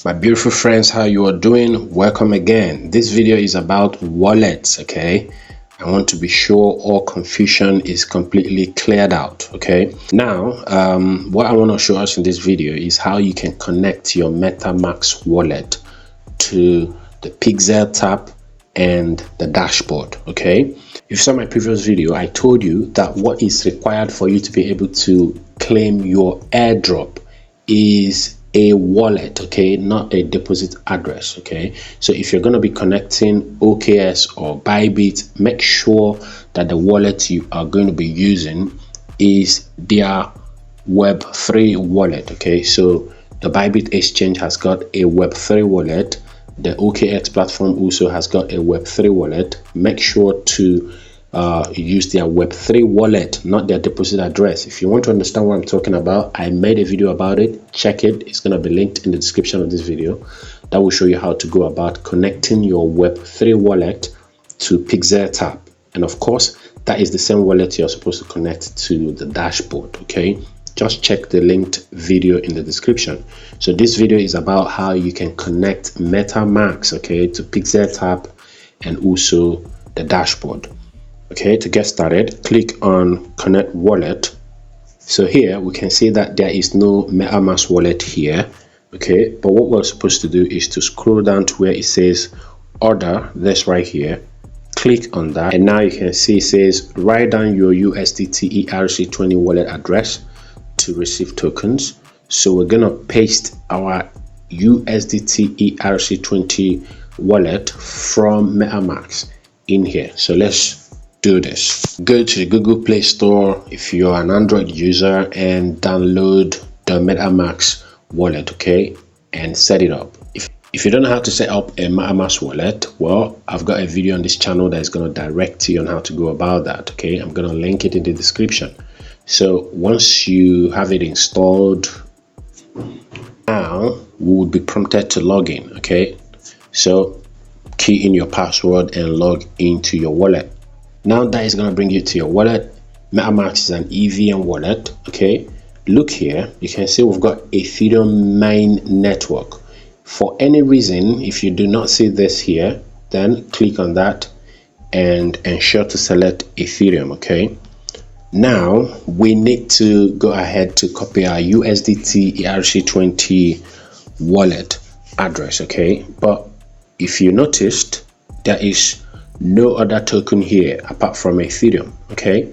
My beautiful friends, how you are doing? Welcome again. This video is about wallets. Okay, I want to be sure all confusion is completely cleared out. Okay, now what I want to show us in this video is how you can connect your Metamask wallet to the Pixeltap and the dashboard. Okay, if you saw my previous video, I told you that what is required for you to be able to claim your airdrop is a wallet, okay, not a deposit address. Okay, so if you're going to be connecting OKS or Bybit, make sure that the wallet you are going to be using is their Web3 wallet. Okay, so the Bybit exchange has got a Web3 wallet. The OKX platform also has got a Web3 wallet. Make sure to use their Web3 wallet, not their deposit address. If you want to understand what I'm talking about, I made a video about it. Check it. It's going to be linked in the description of this video. That will show you how to go about connecting your Web3 wallet to Pixeltap. And of course, that is the same wallet you're supposed to connect to the dashboard. Okay, just check the linked video in the description. So this video is about how you can connect Metamask, okay, to Pixeltap and also the dashboard. Okay, to get started, click on connect wallet. So here we can see that there is no Metamask wallet here. Okay, but what we're supposed to do is to scroll down to where it says order, this right here. Click on that, and now you can see it says write down your USDT ERC20 wallet address to receive tokens. So we're gonna paste our USDT ERC20 wallet from Metamask in here. So let's do this. Go to the Google Play Store if you're an Android user and download the Metamask wallet, okay, and set it up. If you don't know how to set up a Metamask wallet, well, I've got a video on this channel that is going to direct you on how to go about that. Okay, I'm going to link it in the description. So once you have it installed, now we will be prompted to log in. Okay, so key in your password and log into your wallet. Now that is going to bring you to your wallet. Metamask is an EVM wallet. Okay, look here, you can see we've got Ethereum main network. For any reason, if you do not see this here, then click on that and ensure to select Ethereum. Okay, now we need to go ahead to copy our USDT ERC20 wallet address. Okay, but if you noticed, there is no other token here apart from Ethereum. Okay,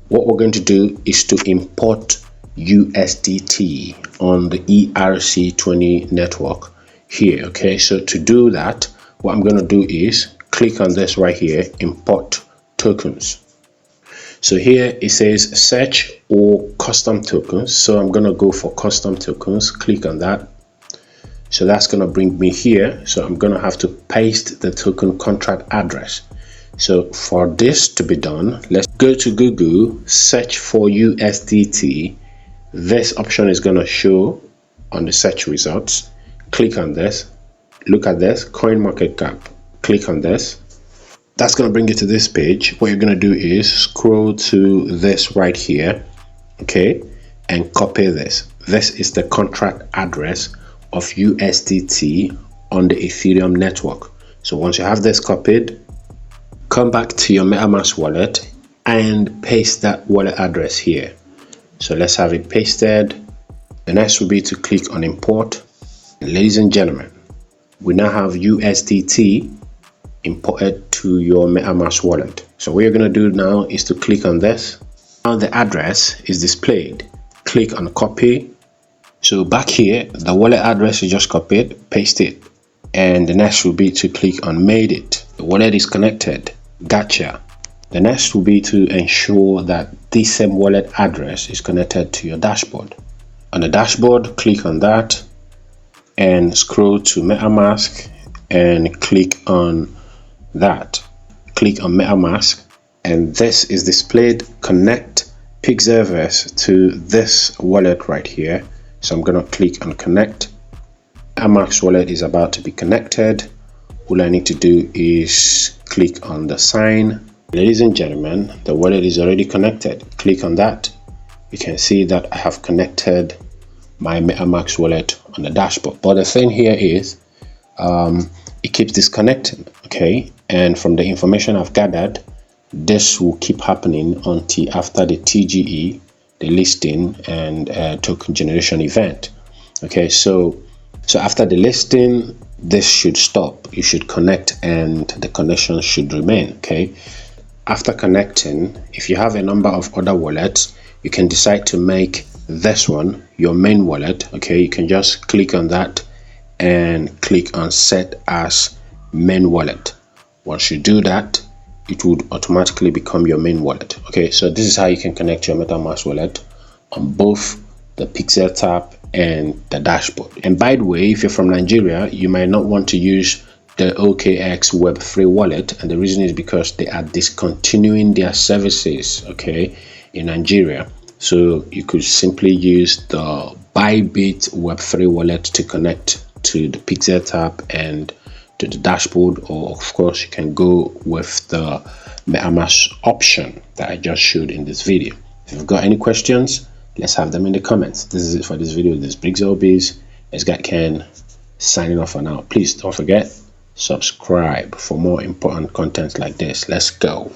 what we're going to do is to import USDT on the ERC20 network here. Okay, so to do that, what I'm going to do is click on this right here, import tokens. So here it says search or custom tokens, so I'm going to go for custom tokens. Click on that. So that's going to bring me here. So I'm going to have to paste the token contract address. So for this to be done, let's go to Google, search for USDT. This option is going to show on the search results. Click on this. Look at this, coin market cap. Click on this. That's going to bring you to this page. What you're going to do is scroll to this right here, okay, and copy this. This is the contract address of USDT on the Ethereum network. So once you have this copied, come back to your Metamask wallet and paste that wallet address here. So let's have it pasted. The next will be to click on import. Ladies and gentlemen, we now have USDT imported to your Metamask wallet. So what you're going to do now is to click on this. Now the address is displayed. Click on copy. So back here, the wallet address you just copied, paste it. And the next will be to click on made it. The wallet is connected. Gotcha. The next will be to ensure that this same wallet address is connected to your dashboard. On the dashboard, click on that and scroll to Metamask and click on that. Click on Metamask and this is displayed. Connect Pixelverse to this wallet right here. So I'm going to click on connect. Metamask wallet is about to be connected. All I need to do is click on the sign. Ladies and gentlemen, the wallet is already connected. Click on that. You can see that I have connected my Metamask wallet on the dashboard. But the thing here is it keeps disconnecting, okay? And from the information I've gathered, this will keep happening until after the TGE, the listing and token generation event. Okay, so after the listing, this should stop. You should connect and the connection should remain. Okay, after connecting, if you have a number of other wallets, you can decide to make this one your main wallet. Okay, you can just click on that and click on set as main wallet. Once you do that, it would automatically become your main wallet. Okay, so this is how you can connect your Metamask wallet on both the Pixeltap and the dashboard. And by the way, if you're from Nigeria, you might not want to use the OKX Web3 wallet, and the reason is because they are discontinuing their services, okay, in Nigeria. So you could simply use the Bybit Web3 wallet to connect to the Pixeltap and to the dashboard, or of course you can go with the Metamask option that I just showed in this video. If you've got any questions, let's have them in the comments. This is it for this video. This is Pixelbiz. It's got Ken signing off for now. Please don't forget, subscribe for more important content like this. Let's go.